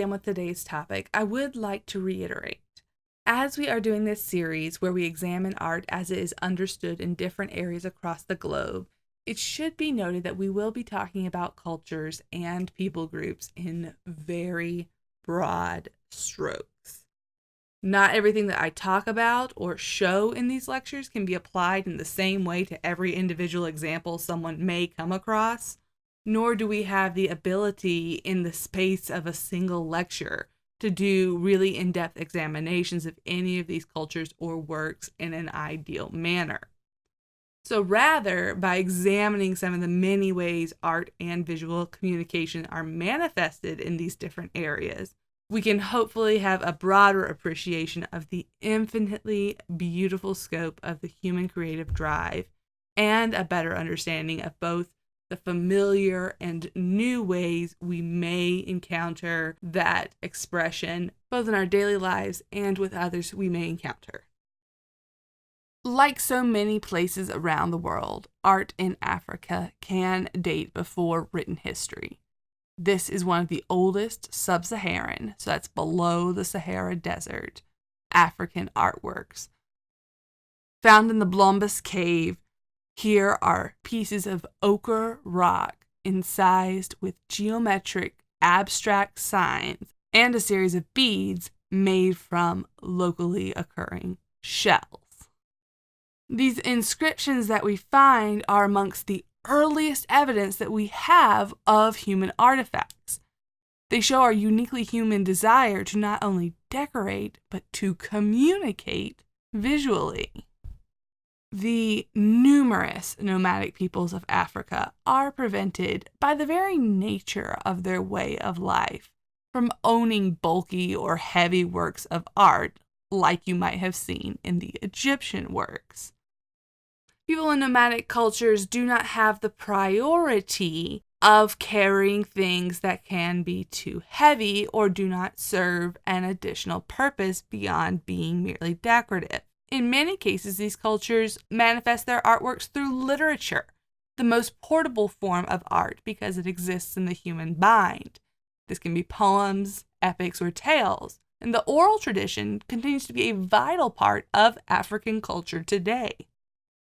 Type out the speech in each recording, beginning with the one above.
begin with today's topic, I would like to reiterate, as we are doing this series where we examine art as it is understood in different areas across the globe, it should be noted that we will be talking about cultures and people groups in very broad strokes. Not everything that I talk about or show in these lectures can be applied in the same way to every individual example someone may come across, nor do we have the ability in the space of a single lecture to do really in-depth examinations of any of these cultures or works in an ideal manner. So rather, by examining some of the many ways art and visual communication are manifested in these different areas, we can hopefully have a broader appreciation of the infinitely beautiful scope of the human creative drive and a better understanding of both the familiar and new ways we may encounter that expression, both in our daily lives and with others we may encounter. Like so many places around the world, art in Africa can date before written history. This is one of the oldest sub-Saharan, so that's below the Sahara Desert, African artworks. Found in the Blombus Cave, here are pieces of ochre rock incised with geometric abstract signs and a series of beads made from locally occurring shells. These inscriptions that we find are amongst the earliest evidence that we have of human artifacts. They show our uniquely human desire to not only decorate, but to communicate visually. The numerous nomadic peoples of Africa are prevented by the very nature of their way of life from owning bulky or heavy works of art like you might have seen in the Egyptian works. People in nomadic cultures do not have the priority of carrying things that can be too heavy or do not serve an additional purpose beyond being merely decorative. In many cases, these cultures manifest their artworks through literature, the most portable form of art because it exists in the human mind. This can be poems, epics, or tales, and the oral tradition continues to be a vital part of African culture today.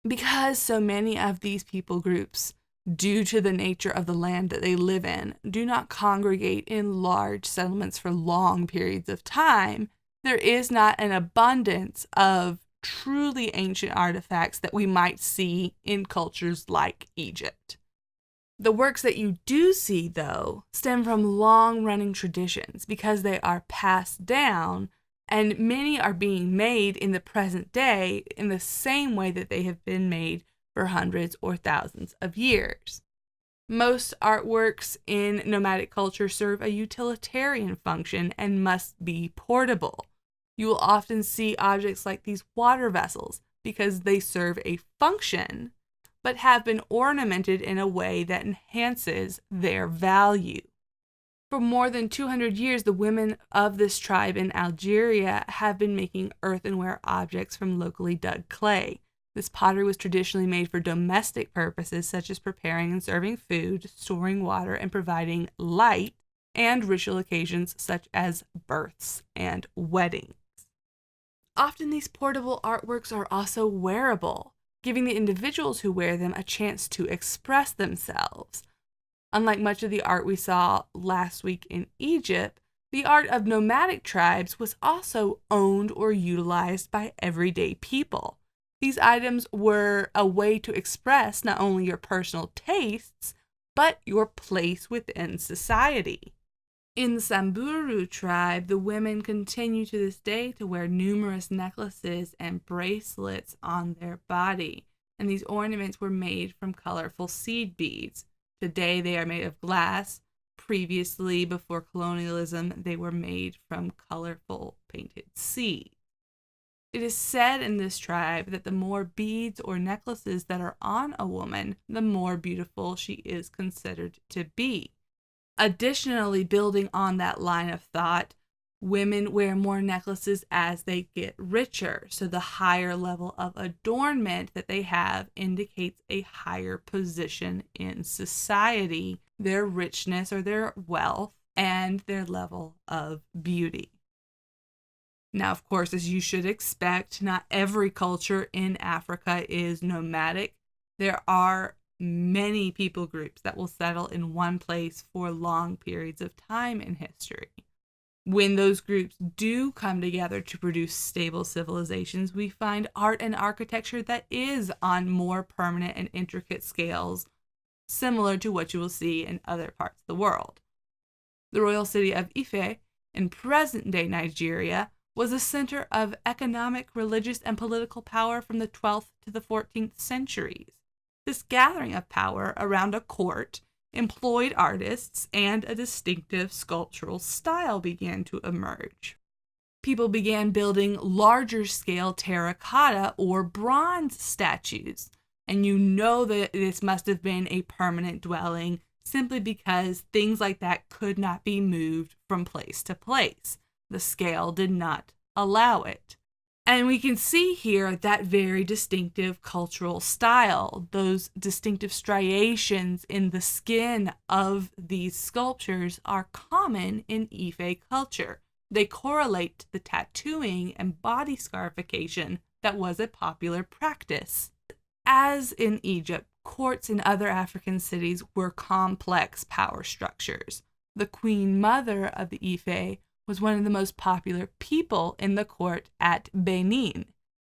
Because so many of these people groups, due to the nature of the land that they live in, do not congregate in large settlements for long periods of time, there is not an abundance of truly ancient artifacts that we might see in cultures like Egypt. The works that you do see, though, stem from long-running traditions because they are passed down, and many are being made in the present day in the same way that they have been made for hundreds or thousands of years. Most artworks in nomadic culture serve a utilitarian function and must be portable. You will often see objects like these water vessels because they serve a function, but have been ornamented in a way that enhances their value. For more than 200 years, the women of this tribe in Algeria have been making earthenware objects from locally dug clay. This pottery was traditionally made for domestic purposes such as preparing and serving food, storing water, and providing light, and ritual occasions such as births and weddings. Often these portable artworks are also wearable, giving the individuals who wear them a chance to express themselves. Unlike much of the art we saw last week in Egypt, the art of nomadic tribes was also owned or utilized by everyday people. These items were a way to express not only your personal tastes, but your place within society. In the Samburu tribe, the women continue to this day to wear numerous necklaces and bracelets on their body, and these ornaments were made from colorful seed beads. Today they are made of glass. Previously, before colonialism, they were made from colorful painted seeds. It is said in this tribe that the more beads or necklaces that are on a woman, the more beautiful she is considered to be. Additionally, building on that line of thought, women wear more necklaces as they get richer, so the higher level of adornment that they have indicates a higher position in society. Their richness or their wealth and their level of beauty. Now, of course, as you should expect, not every culture in Africa is nomadic. There are many people groups that will settle in one place for long periods of time in history. When those groups do come together to produce stable civilizations, we find art and architecture that is on more permanent and intricate scales, similar to what you will see in other parts of the world. The royal city of Ife, in present-day Nigeria, was a center of economic, religious, and political power from the 12th to the 14th centuries. This gathering of power around a court employed artists, and a distinctive sculptural style began to emerge. People began building larger-scale terracotta or bronze statues, and you know that this must have been a permanent dwelling simply because things like that could not be moved from place to place. The scale did not allow it. And we can see here that very distinctive cultural style, those distinctive striations in the skin of these sculptures are common in Ife culture. They correlate to the tattooing and body scarification that was a popular practice. As in Egypt, courts in other African cities were complex power structures. The queen mother of the Ife was one of the most popular people in the court at Benin.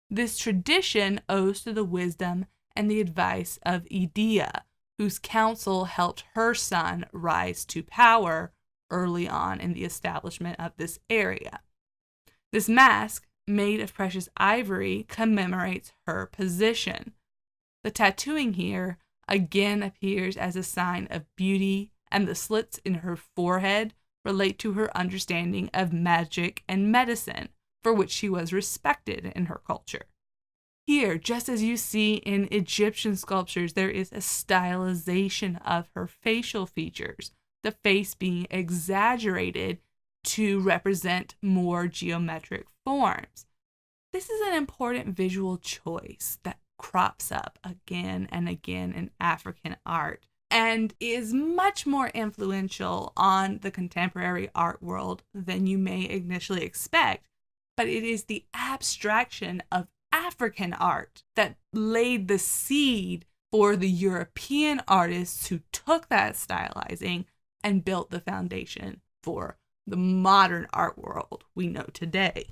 This tradition owes to the wisdom and the advice of Idea, whose counsel helped her son rise to power early on in the establishment of this area. This mask, made of precious ivory, commemorates her position. The tattooing here again appears as a sign of beauty, and the slits in her forehead relate to her understanding of magic and medicine, for which she was respected in her culture. Here, just as you see in Egyptian sculptures, there is a stylization of her facial features, the face being exaggerated to represent more geometric forms. This is an important visual choice that crops up again and again in African art, and is much more influential on the contemporary art world than you may initially expect. But it is the abstraction of African art that laid the seed for the European artists who took that stylizing and built the foundation for the modern art world we know today.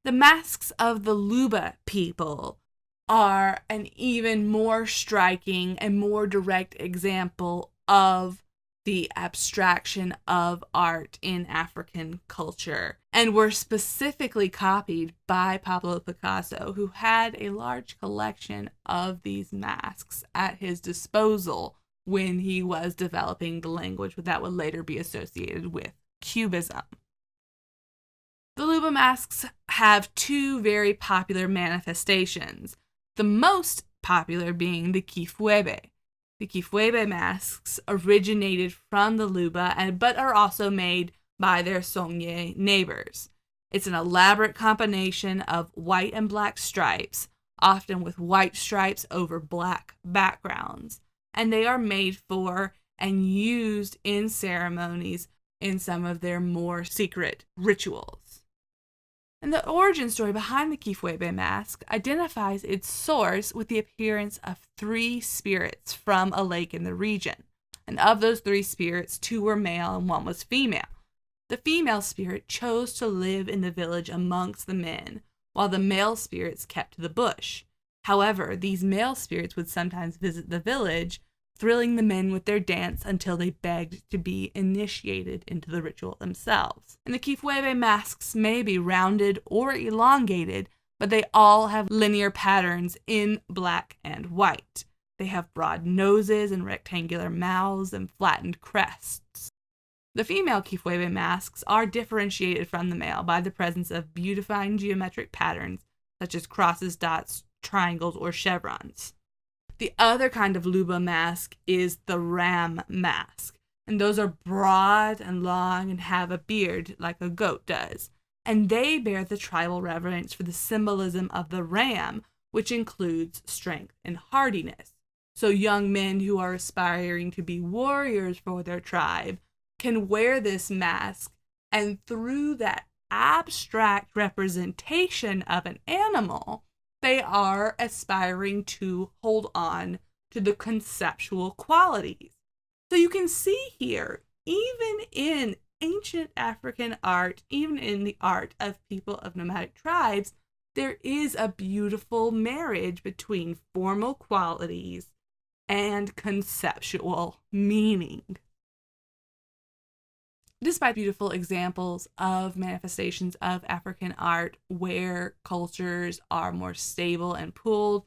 The masks of the Luba people are an even more striking and more direct example of the abstraction of art in African culture, and were specifically copied by Pablo Picasso, who had a large collection of these masks at his disposal when he was developing the language that would later be associated with Cubism. The Luba masks have two very popular manifestations, the most popular being the Kifwebe. The Kifwebe masks originated from the Luba, but are also made by their Songhai neighbors. It's an elaborate combination of white and black stripes, often with white stripes over black backgrounds, and they are made for and used in ceremonies in some of their more secret rituals. And the origin story behind the Kifwebe mask identifies its source with the appearance of 3 spirits from a lake in the region. And of those 3 spirits, 2 were male and 1 was female. The female spirit chose to live in the village amongst the men, while the male spirits kept to the bush. However, these male spirits would sometimes visit the village, thrilling the men with their dance until they begged to be initiated into the ritual themselves. And the Kifwebe masks may be rounded or elongated, but they all have linear patterns in black and white. They have broad noses and rectangular mouths and flattened crests. The female Kifwebe masks are differentiated from the male by the presence of beautifying geometric patterns, such as crosses, dots, triangles, or chevrons. The other kind of Luba mask is the ram mask, and those are broad and long and have a beard like a goat does, and they bear the tribal reverence for the symbolism of the ram, which includes strength and hardiness. So young men who are aspiring to be warriors for their tribe can wear this mask, and through that abstract representation of an animal, they are aspiring to hold on to the conceptual qualities. So you can see here, even in ancient African art, even in the art of people of nomadic tribes, there is a beautiful marriage between formal qualities and conceptual meaning. Despite beautiful examples of manifestations of African art where cultures are more stable and pooled,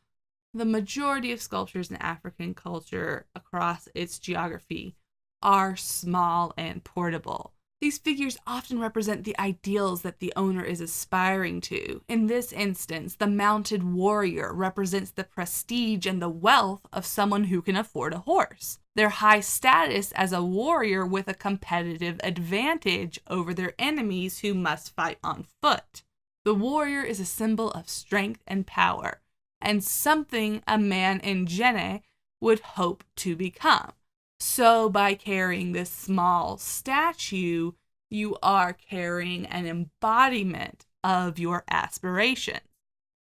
the majority of sculptures in African culture across its geography are small and portable. These figures often represent the ideals that the owner is aspiring to. In this instance, the mounted warrior represents the prestige and the wealth of someone who can afford a horse, their high status as a warrior with a competitive advantage over their enemies who must fight on foot. The warrior is a symbol of strength and power, and something a man in Gene would hope to become. So by carrying this small statue, you are carrying an embodiment of your aspirations.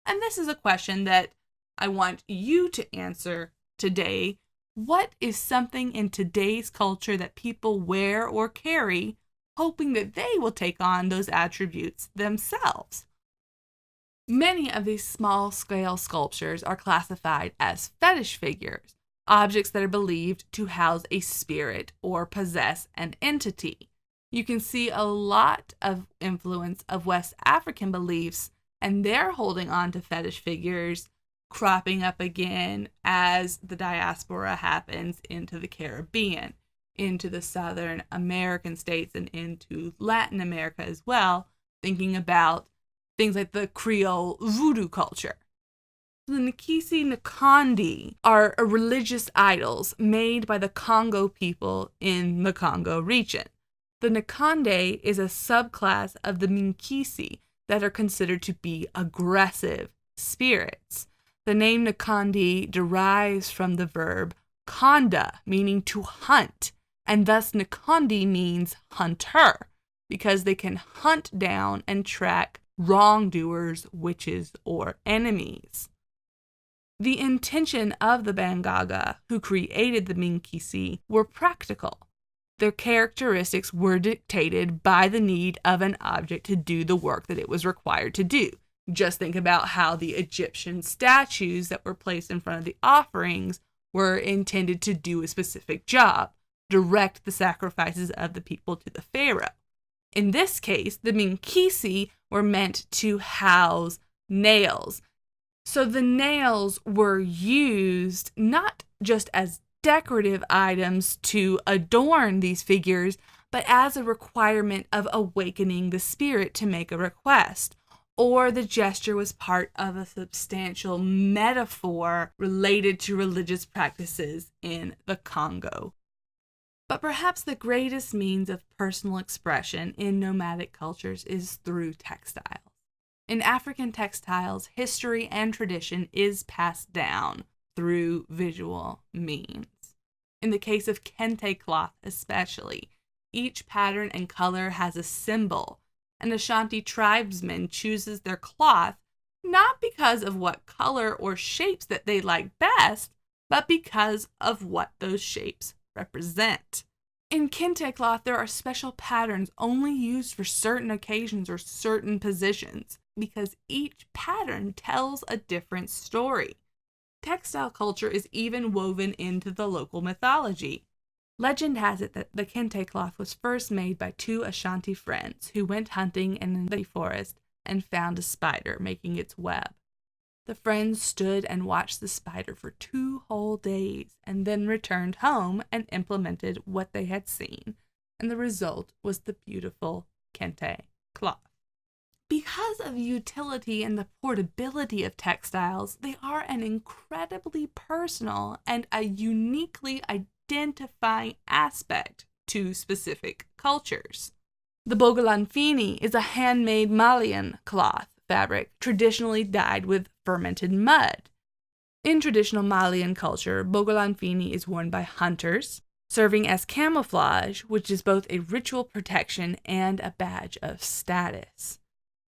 And this is a question that I want you to answer today. What is something in today's culture that people wear or carry, hoping that they will take on those attributes themselves? Many of these small-scale sculptures are classified as fetish figures, objects that are believed to house a spirit or possess an entity. You can see a lot of influence of West African beliefs, and they're holding on to fetish figures cropping up again as the diaspora happens into the Caribbean, into the Southern American states, and into Latin America as well, thinking about things like the Creole voodoo culture. The Nkisi Nkondi are religious idols made by the Congo people in the Congo region. The Nkonde is a subclass of the Minkisi that are considered to be aggressive spirits. The name Nkondi derives from the verb konda, meaning to hunt, and thus Nkondi means hunter, because they can hunt down and track wrongdoers, witches, or enemies. The intention of the Bangaga, who created the Minkisi, were practical. Their characteristics were dictated by the need of an object to do the work that it was required to do. Just think about how the Egyptian statues that were placed in front of the offerings were intended to do a specific job, direct the sacrifices of the people to the pharaoh. In this case, the Minkisi were meant to house nails. So the nails were used not just as decorative items to adorn these figures, but as a requirement of awakening the spirit to make a request. Or the gesture was part of a substantial metaphor related to religious practices in the Congo. But perhaps the greatest means of personal expression in nomadic cultures is through textiles. In African textiles, history and tradition is passed down through visual means. In the case of kente cloth especially, each pattern and color has a symbol. An Ashanti tribesman chooses their cloth not because of what color or shapes that they like best, but because of what those shapes represent. In kente cloth, there are special patterns only used for certain occasions or certain positions, because each pattern tells a different story. Textile culture is even woven into the local mythology. Legend has it that the kente cloth was first made by two Ashanti friends who went hunting in the forest and found a spider making its web. The friends stood and watched the spider for 2 whole days and then returned home and implemented what they had seen, and the result was the beautiful kente cloth. Because of the utility and the portability of textiles, they are an incredibly personal and a uniquely identifying aspect to specific cultures. The Bogolanfini is a handmade Malian cloth fabric traditionally dyed with fermented mud. In traditional Malian culture, Bogolanfini is worn by hunters, serving as camouflage, which is both a ritual protection and a badge of status.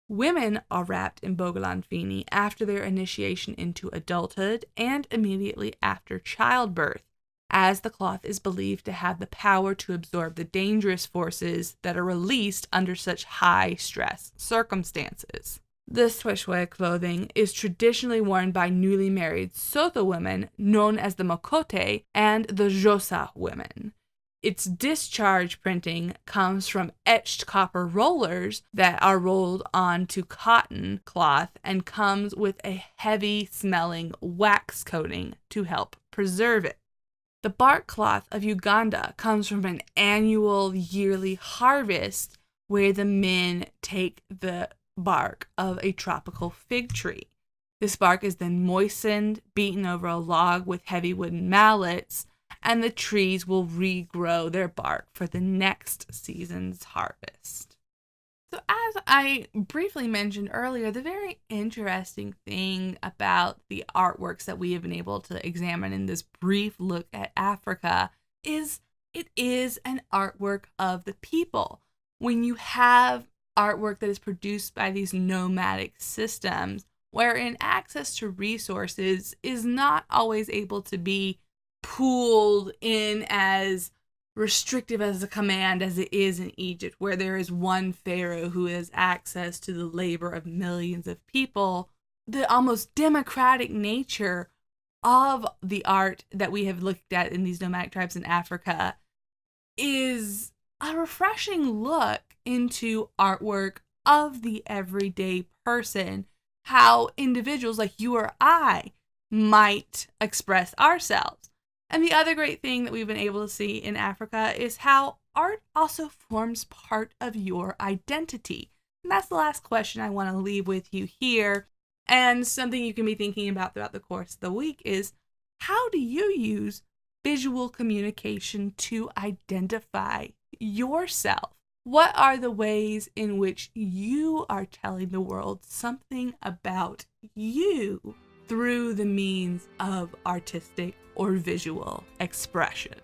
Women are wrapped in bogolanfini after their initiation into adulthood and immediately after childbirth, as the cloth is believed to have the power to absorb the dangerous forces that are released under such high-stress circumstances. The sweshwe clothing is traditionally worn by newly married Soto women, known as the Mokote, and the Josa women. Its discharge printing comes from etched copper rollers that are rolled onto cotton cloth and comes with a heavy-smelling wax coating to help preserve it. The bark cloth of Uganda comes from an annual yearly harvest where the men take the bark of a tropical fig tree. This bark is then moistened, beaten over a log with heavy wooden mallets, and the trees will regrow their bark for the next season's harvest. So as I briefly mentioned earlier, the very interesting thing about the artworks that we have been able to examine in this brief look at Africa is it is an artwork of the people. When you have artwork that is produced by these nomadic systems, wherein access to resources is not always able to be pooled in as restrictive as a command as it is in Egypt, where there is one pharaoh who has access to the labor of millions of people, the almost democratic nature of the art that we have looked at in these nomadic tribes in Africa is a refreshing look into artwork of the everyday person, how individuals like you or I might express ourselves. And the other great thing that we've been able to see in Africa is how art also forms part of your identity. And that's the last question I want to leave with you here. And something you can be thinking about throughout the course of the week is, how do you use visual communication to identify yourself? What are the ways in which you are telling the world something about you through the means of artistic or visual expression?